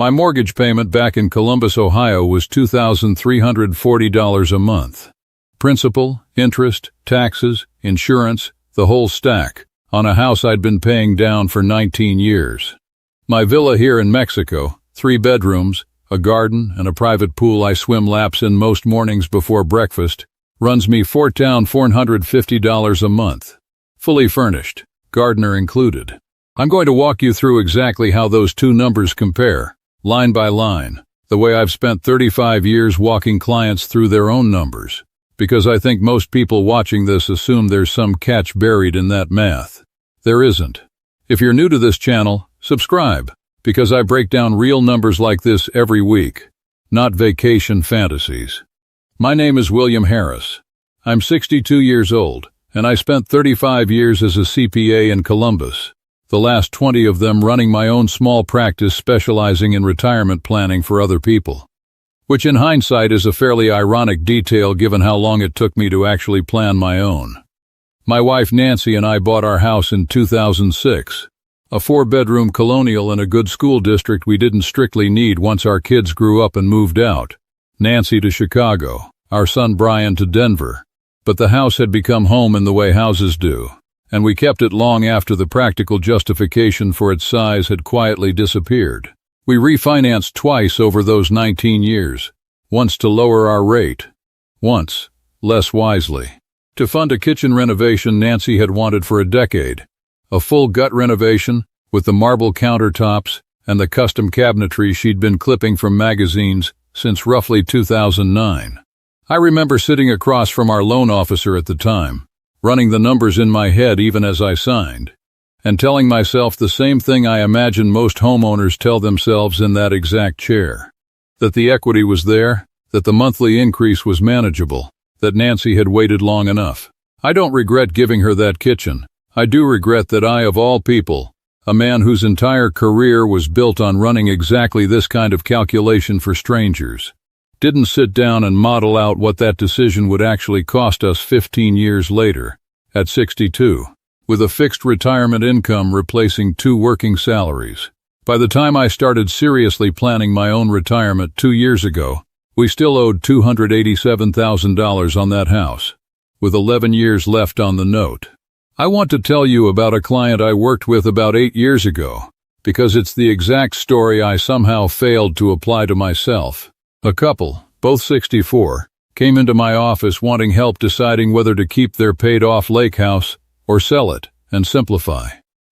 My mortgage payment back in Columbus, Ohio was $2,340 a month. Principal, interest, taxes, insurance, the whole stack, on a house I'd been paying down for 19 years. My villa here in Mexico, 3 bedrooms, a garden, and a private pool I swim laps in most mornings before breakfast, runs me $450 a month. Fully furnished, gardener included. I'm going to walk you through exactly how those two numbers compare, line by line, the way I've spent 35 years walking clients through their own numbers, because I think most people watching this assume there's some catch buried in that math. There isn't. If you're new to this channel, subscribe, because I break down real numbers like this every week, not vacation fantasies. My name is William Harris. I'm 62 years old, and I spent 35 years as a CPA in Columbus, the last 20 of them running my own small practice specializing in retirement planning for other people. Which in hindsight is a fairly ironic detail given how long it took me to actually plan my own. My wife Nancy and I bought our house in 2006, a 4-bedroom colonial in a good school district we didn't strictly need once our kids grew up and moved out. Nancy to Chicago, our son Brian to Denver. But the house had become home in the way houses do, and we kept it long after the practical justification for its size had quietly disappeared. We refinanced twice over those 19 years, once to lower our rate, once, less wisely, to fund a kitchen renovation Nancy had wanted for a decade, a full gut renovation with the marble countertops and the custom cabinetry she'd been clipping from magazines since roughly 2009. I remember sitting across from our loan officer at the time, running the numbers in my head even as I signed, and telling myself the same thing I imagine most homeowners tell themselves in that exact chair. That the equity was there, that the monthly increase was manageable, that Nancy had waited long enough. I don't regret giving her that kitchen. I do regret that I, of all people, a man whose entire career was built on running exactly this kind of calculation for strangers, didn't sit down and model out what that decision would actually cost us 15 years later, at 62, with a fixed retirement income replacing 2 working salaries. By the time I started seriously planning my own retirement 2 years ago, we still owed $287,000 on that house, with 11 years left on the note. I want to tell you about a client I worked with about 8 years ago, because it's the exact story I somehow failed to apply to myself. A couple, both 64, came into my office wanting help deciding whether to keep their paid-off lake house or sell it and simplify.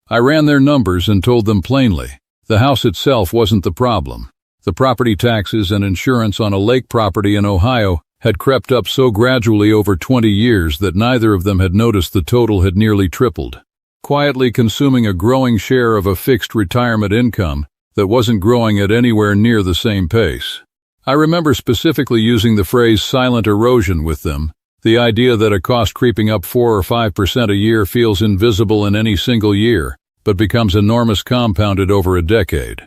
I ran their numbers and told them plainly, the house itself wasn't the problem. The property taxes and insurance on a lake property in Ohio had crept up so gradually over 20 years that neither of them had noticed the total had nearly tripled, quietly consuming a growing share of a fixed retirement income that wasn't growing at anywhere near the same pace. I remember specifically using the phrase silent erosion with them, the idea that a cost creeping up 4 or 5% a year feels invisible in any single year, but becomes enormous compounded over a decade.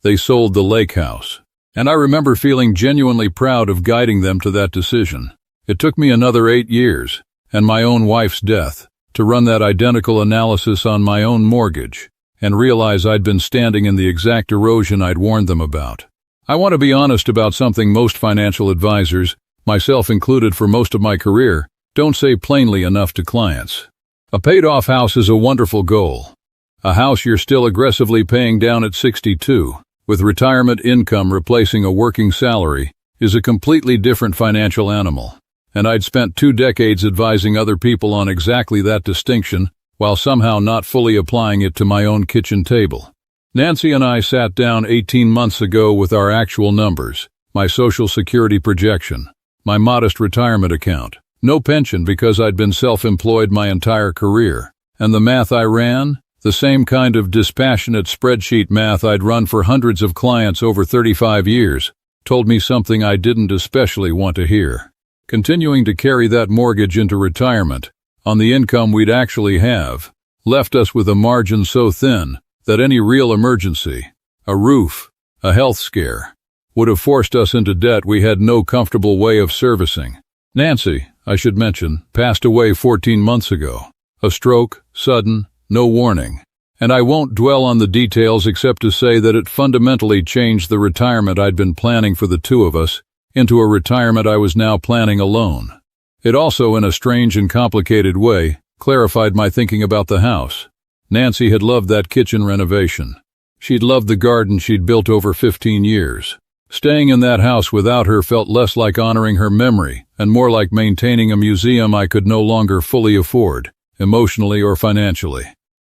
They sold the lake house, and I remember feeling genuinely proud of guiding them to that decision. It took me another 8 years, and my own wife's death, to run that identical analysis on my own mortgage, and realize I'd been standing in the exact erosion I'd warned them about. I want to be honest about something most financial advisors, myself included for most of my career, don't say plainly enough to clients. A paid-off house is a wonderful goal. A house you're still aggressively paying down at 62, with retirement income replacing a working salary, is a completely different financial animal. And I'd spent 2 decades advising other people on exactly that distinction, while somehow not fully applying it to my own kitchen table. Nancy and I sat down 18 months ago with our actual numbers, my Social Security projection, my modest retirement account, no pension because I'd been self-employed my entire career, and the math I ran, the same kind of dispassionate spreadsheet math I'd run for hundreds of clients over 35 years, told me something I didn't especially want to hear. Continuing to carry that mortgage into retirement, on the income we'd actually have, left us with a margin so thin that any real emergency, a roof, a health scare, would have forced us into debt we had no comfortable way of servicing. Nancy, I should mention, passed away 14 months ago. A stroke, sudden, no warning. And I won't dwell on the details except to say that it fundamentally changed the retirement I'd been planning for the two of us into a retirement I was now planning alone. It also, in a strange and complicated way, clarified my thinking about the house. Nancy had loved that kitchen renovation. She'd loved the garden she'd built over 15 years. Staying in that house without her felt less like honoring her memory and more like maintaining a museum I could no longer fully afford, emotionally or financially.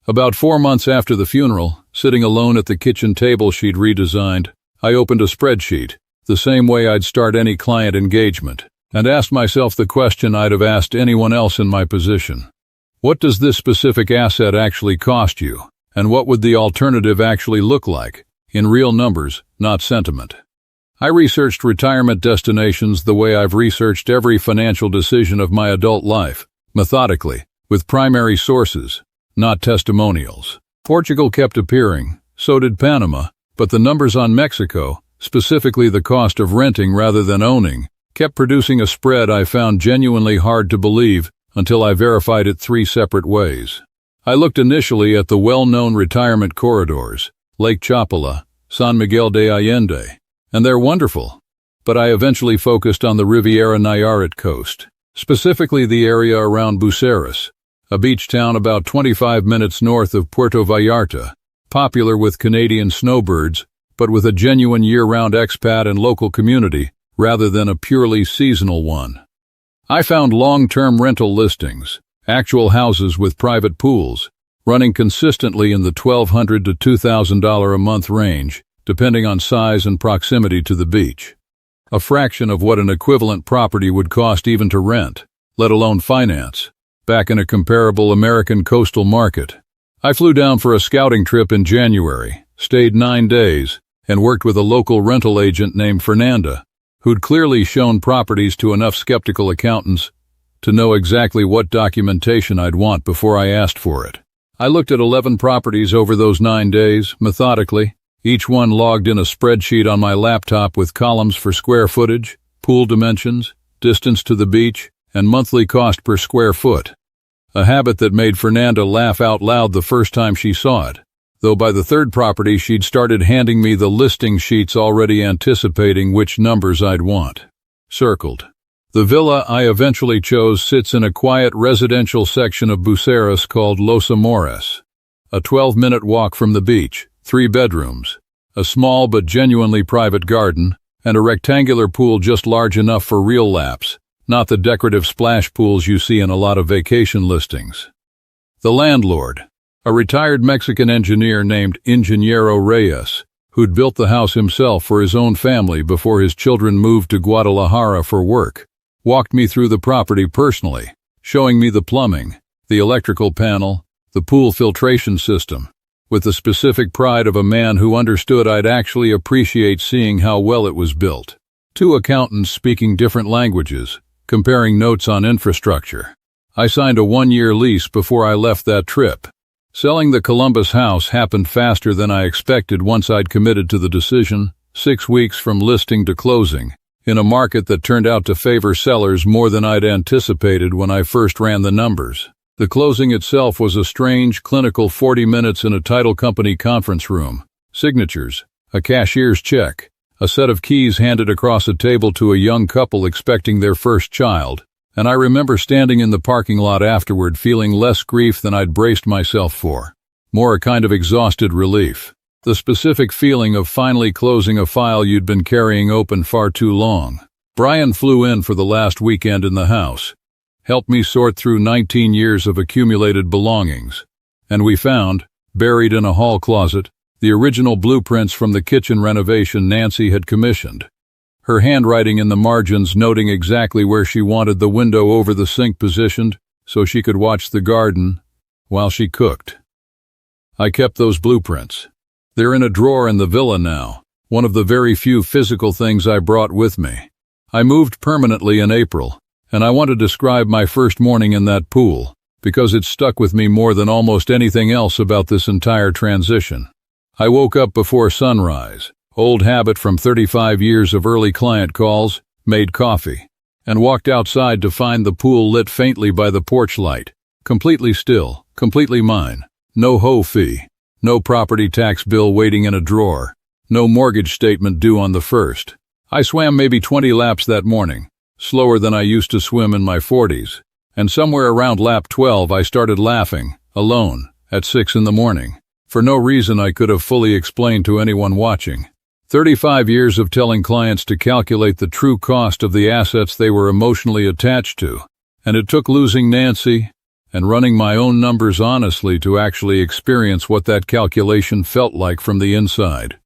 About 4 months after the funeral, sitting alone at the kitchen table she'd redesigned, I opened a spreadsheet, the same way I'd start any client engagement, and asked myself the question I'd have asked anyone else in my position. What does this specific asset actually cost you, and what would the alternative actually look like, in real numbers, not sentiment? I researched retirement destinations the way I've researched every financial decision of my adult life, methodically, with primary sources, not testimonials. Portugal kept appearing, so did Panama, but the numbers on Mexico, specifically the cost of renting rather than owning, kept producing a spread I found genuinely hard to believe until I verified it 3 separate ways. I looked initially at the well-known retirement corridors, Lake Chapala, San Miguel de Allende, and they're wonderful, but I eventually focused on the Riviera Nayarit coast, specifically the area around Buceras, a beach town about 25 minutes north of Puerto Vallarta, popular with Canadian snowbirds, but with a genuine year-round expat and local community rather than a purely seasonal one. I found long-term rental listings, actual houses with private pools, running consistently in the $1,200 to $2,000 a month range, depending on size and proximity to the beach. A fraction of what an equivalent property would cost even to rent, let alone finance, back in a comparable American coastal market. I flew down for a scouting trip in January, stayed 9 days, and worked with a local rental agent named Fernanda, who'd clearly shown properties to enough skeptical accountants to know exactly what documentation I'd want before I asked for it. I looked at 11 properties over those 9 days, methodically, each one logged in a spreadsheet on my laptop with columns for square footage, pool dimensions, distance to the beach, and monthly cost per square foot. A habit that made Fernanda laugh out loud the first time she saw it, though by the 3rd property she'd started handing me the listing sheets already anticipating which numbers I'd want. Circled. The villa I eventually chose sits in a quiet residential section of Buceras called Los Amores. A 12-minute walk from the beach, 3 bedrooms, a small but genuinely private garden, and a rectangular pool just large enough for real laps, not the decorative splash pools you see in a lot of vacation listings. The landlord, a retired Mexican engineer named Ingeniero Reyes, who'd built the house himself for his own family before his children moved to Guadalajara for work, walked me through the property personally, showing me the plumbing, the electrical panel, the pool filtration system, with the specific pride of a man who understood I'd actually appreciate seeing how well it was built. 2 accountants speaking different languages, comparing notes on infrastructure. I signed a 1-year lease before I left that trip. Selling the Columbus house happened faster than I expected once I'd committed to the decision, 6 weeks from listing to closing, in a market that turned out to favor sellers more than I'd anticipated when I first ran the numbers. The closing itself was a strange, clinical 40 minutes in a title company conference room, signatures, a cashier's check, a set of keys handed across a table to a young couple expecting their first child, and I remember standing in the parking lot afterward feeling less grief than I'd braced myself for, more a kind of exhausted relief. The specific feeling of finally closing a file you'd been carrying open far too long. Brian flew in for the last weekend in the house, helped me sort through 19 years of accumulated belongings, and we found, buried in a hall closet, the original blueprints from the kitchen renovation Nancy had commissioned, her handwriting in the margins noting exactly where she wanted the window over the sink positioned so she could watch the garden while she cooked. I kept those blueprints. They're in a drawer in the villa now, one of the very few physical things I brought with me. I moved permanently in April, and I want to describe my first morning in that pool, because it stuck with me more than almost anything else about this entire transition. I woke up before sunrise, old habit from 35 years of early client calls, made coffee, and walked outside to find the pool lit faintly by the porch light, completely still, completely mine, no hoe fee, No property tax bill waiting in a drawer. No mortgage statement due on the 1st. I swam maybe 20 laps that morning, slower than I used to swim in my 40s. And somewhere around lap 12 I started laughing, alone, at 6 in the morning, for no reason I could have fully explained to anyone watching. 35 years of telling clients to calculate the true cost of the assets they were emotionally attached to, and it took losing Nancy and running my own numbers honestly to actually experience what that calculation felt like from the inside.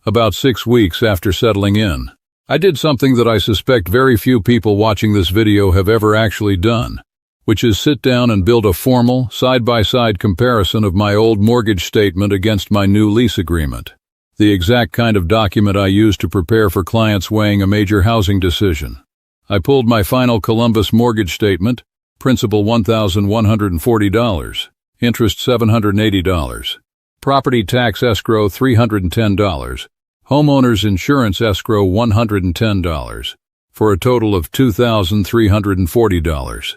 About 6 weeks after settling in, I did something that I suspect very few people watching this video have ever actually done, which is sit down and build a formal, side-by-side comparison of my old mortgage statement against my new lease agreement. The exact kind of document I use to prepare for clients weighing a major housing decision. I pulled my final Columbus mortgage statement, principal $1,140, interest $780, property tax escrow $310, homeowner's insurance escrow $110, for a total of $2,340.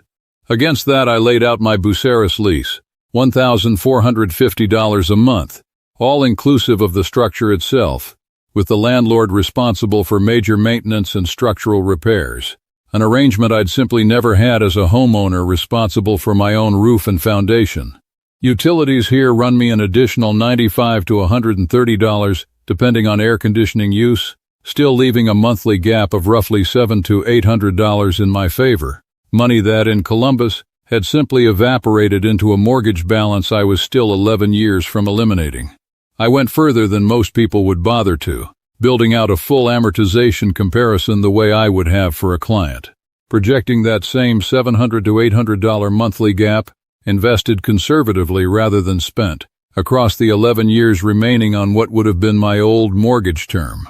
Against that I laid out my Buceras lease, $1,450 a month, all inclusive of the structure itself, with the landlord responsible for major maintenance and structural repairs, an arrangement I'd simply never had as a homeowner responsible for my own roof and foundation. Utilities here run me an additional $95 to $130, depending on air conditioning use, still leaving a monthly gap of roughly $700 to $800 in my favor, money that in Columbus had simply evaporated into a mortgage balance I was still 11 years from eliminating. I went further than most people would bother to, building out a full amortization comparison the way I would have for a client, projecting that same $700 to $800 monthly gap, invested conservatively rather than spent, across the 11 years remaining on what would have been my old mortgage term.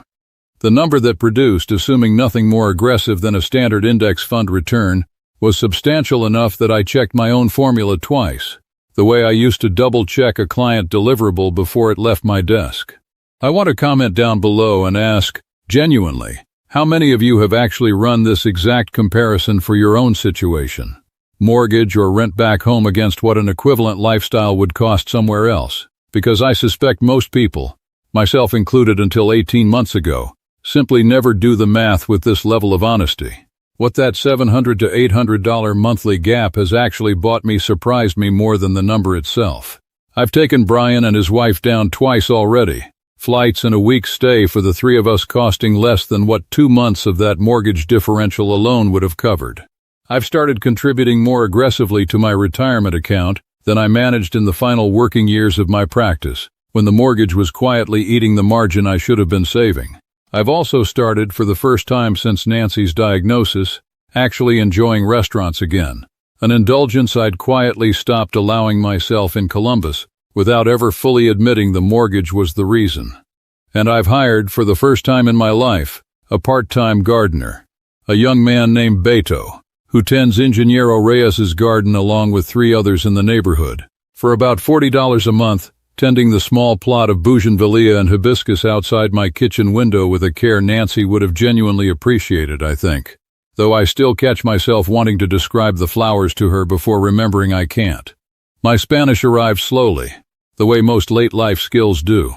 The number that produced, assuming nothing more aggressive than a standard index fund return, was substantial enough that I checked my own formula twice, the way I used to double-check a client deliverable before it left my desk. I want to comment down below and ask, genuinely, how many of you have actually run this exact comparison for your own situation? Mortgage or rent back home against what an equivalent lifestyle would cost somewhere else, because I suspect most people, myself included until 18 months ago, simply never do the math with this level of honesty. What that $700 to $800 monthly gap has actually bought me surprised me more than the number itself. I've taken Brian and his wife down twice already, flights and a week's stay for the three of us costing less than what 2 months of that mortgage differential alone would have covered. I've started contributing more aggressively to my retirement account than I managed in the final working years of my practice, when the mortgage was quietly eating the margin I should have been saving. I've also started, for the first time since Nancy's diagnosis, actually enjoying restaurants again, an indulgence I'd quietly stopped allowing myself in Columbus without ever fully admitting the mortgage was the reason. And I've hired, for the first time in my life, a part-time gardener, a young man named Beto, who tends Ingeniero Reyes's garden along with 3 others in the neighborhood, for about $40 a month, tending the small plot of bougainvillea and hibiscus outside my kitchen window with a care Nancy would have genuinely appreciated, I think, though I still catch myself wanting to describe the flowers to her before remembering I can't. My Spanish arrived slowly, the way most late life skills do.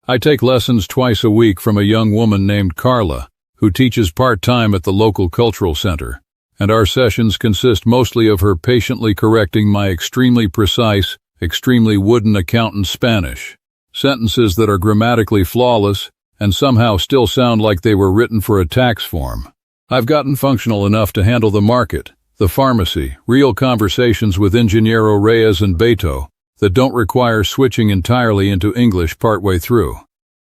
I take lessons twice a week from a young woman named Carla, who teaches part-time at the local cultural center, and our sessions consist mostly of her patiently correcting my extremely precise, extremely wooden accountant Spanish, sentences that are grammatically flawless and somehow still sound like they were written for a tax form. I've gotten functional enough to handle the market, the pharmacy, real conversations with Ingeniero Reyes and Beto that don't require switching entirely into English partway through.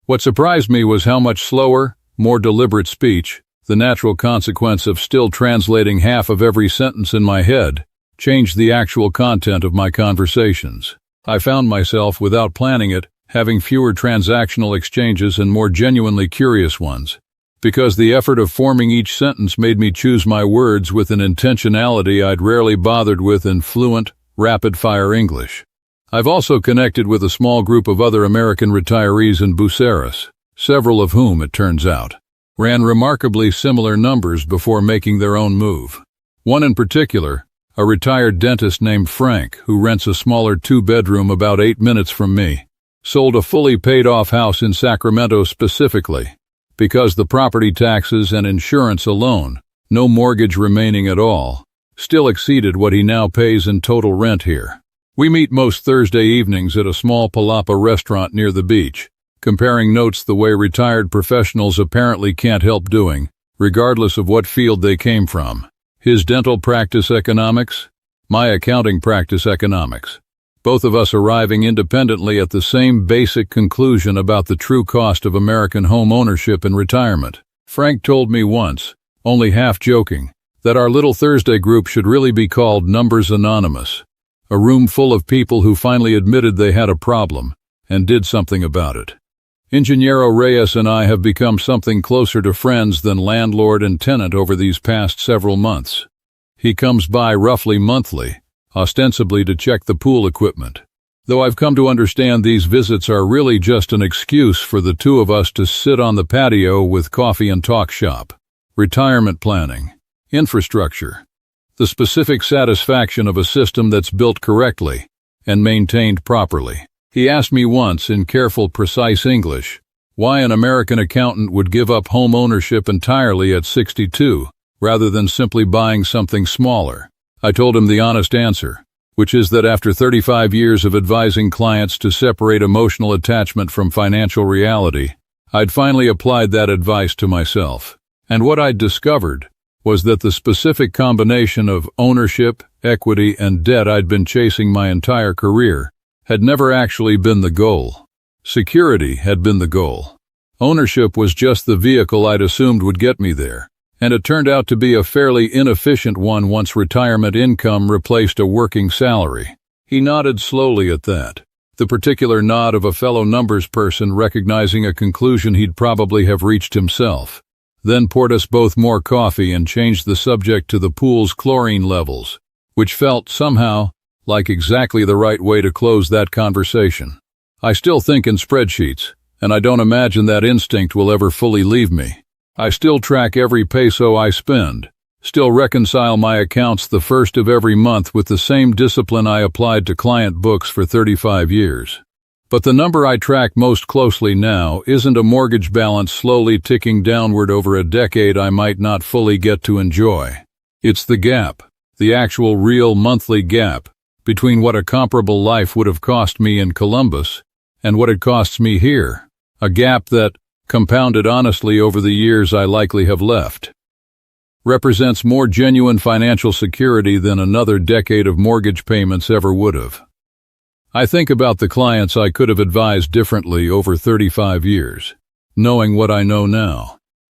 What surprised me was how much slower, more deliberate speech, the natural consequence of still translating half of every sentence in my head, changed the actual content of my conversations. I found myself, without planning it, having fewer transactional exchanges and more genuinely curious ones, because the effort of forming each sentence made me choose my words with an intentionality I'd rarely bothered with in fluent, rapid-fire English. I've also connected with a small group of other American retirees in Buceras, several of whom, it turns out, ran remarkably similar numbers before making their own move. One in particular, a retired dentist named Frank, who rents a smaller 2-bedroom about 8 minutes from me, Sold a fully paid-off house in Sacramento specifically, because the property taxes and insurance alone, no mortgage remaining at all, still exceeded what he now pays in total rent here. We meet most Thursday evenings at a small palapa restaurant near the beach, comparing notes the way retired professionals apparently can't help doing, regardless of what field they came from. His dental practice economics, my accounting practice economics. Both of us arriving independently at the same basic conclusion about the true cost of American home ownership and retirement. Frank told me once, only half joking, that our little Thursday group should really be called Numbers Anonymous, a room full of people who finally admitted they had a problem and did something about it. Ingeniero Reyes and I have become something closer to friends than landlord and tenant over these past several months. He comes by roughly monthly, ostensibly to check the pool equipment, though I've come to understand these visits are really just an excuse for the two of us to sit on the patio with coffee and talk shop. Retirement planning, infrastructure, the specific satisfaction of a system that's built correctly and maintained properly. He asked me once in careful, precise English why an American accountant would give up home ownership entirely at 62 rather than simply buying something smaller. I told him the honest answer, which is that after 35 years of advising clients to separate emotional attachment from financial reality, I'd finally applied that advice to myself. And what I'd discovered was that the specific combination of ownership, equity, and debt I'd been chasing my entire career had never actually been the goal. Security had been the goal. Ownership was just the vehicle I'd assumed would get me there, and it turned out to be a fairly inefficient one once retirement income replaced a working salary. He nodded slowly at that, the particular nod of a fellow numbers person recognizing a conclusion he'd probably have reached himself. Then poured us both more coffee and changed the subject to the pool's chlorine levels, which felt, somehow, like exactly the right way to close that conversation. I still think in spreadsheets, and I don't imagine that instinct will ever fully leave me. I still track every peso I spend, still reconcile my accounts the first of every month with the same discipline I applied to client books for 35 years. But the number I track most closely now isn't a mortgage balance slowly ticking downward over a decade I might not fully get to enjoy. It's the gap, the actual real monthly gap, between what a comparable life would have cost me in Columbus and what it costs me here, a gap that, compounded honestly over the years I likely have left, represents more genuine financial security than another decade of mortgage payments ever would have. I think about the clients I could have advised differently over 35 years, knowing what I know now.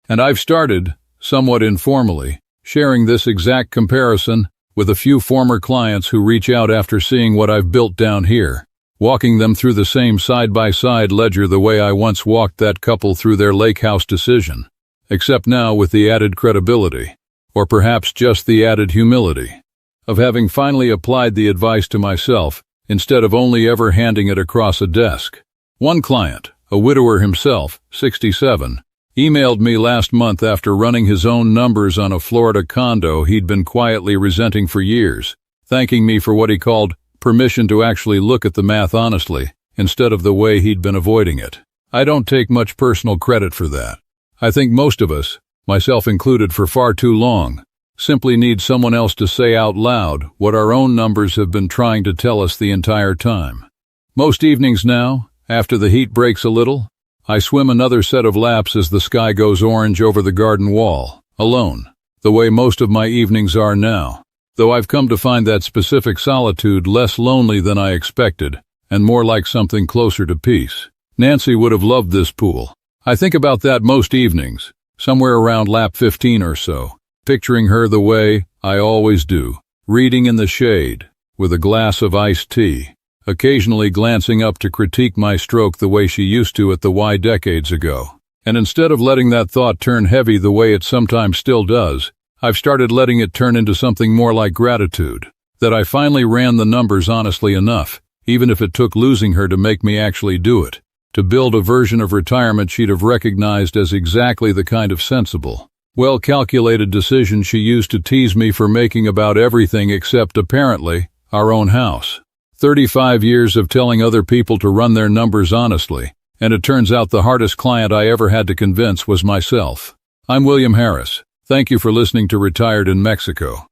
And I've started, somewhat informally, sharing this exact comparison with a few former clients who reach out after seeing what I've built down here, walking them through the same side-by-side ledger the way I once walked that couple through their lake house decision, except now with the added credibility, or perhaps just the added humility, of having finally applied the advice to myself instead of only ever handing it across a desk. One client, a widower himself, 67, emailed me last month after running his own numbers on a Florida condo he'd been quietly resenting for years, thanking me for what he called permission to actually look at the math honestly, instead of the way he'd been avoiding it. I don't take much personal credit for that. I think most of us, myself included for far too long, simply need someone else to say out loud what our own numbers have been trying to tell us the entire time. Most evenings now, after the heat breaks a little, I swim another set of laps as the sky goes orange over the garden wall, alone, the way most of my evenings are now, though I've come to find that specific solitude less lonely than I expected, and more like something closer to peace. Nancy would have loved this pool. I think about that most evenings, somewhere around lap 15 or so, picturing her the way I always do, reading in the shade, with a glass of iced tea, occasionally glancing up to critique my stroke the way she used to at the Y decades ago. And instead of letting that thought turn heavy the way it sometimes still does, I've started letting it turn into something more like gratitude, that I finally ran the numbers honestly enough, even if it took losing her to make me actually do it, to build a version of retirement she'd have recognized as exactly the kind of sensible, well-calculated decision she used to tease me for making about everything except, apparently, our own house. 35 years of telling other people to run their numbers honestly, and it turns out the hardest client I ever had to convince was myself. I'm William Harris. Thank you for listening to Retired in Mexico.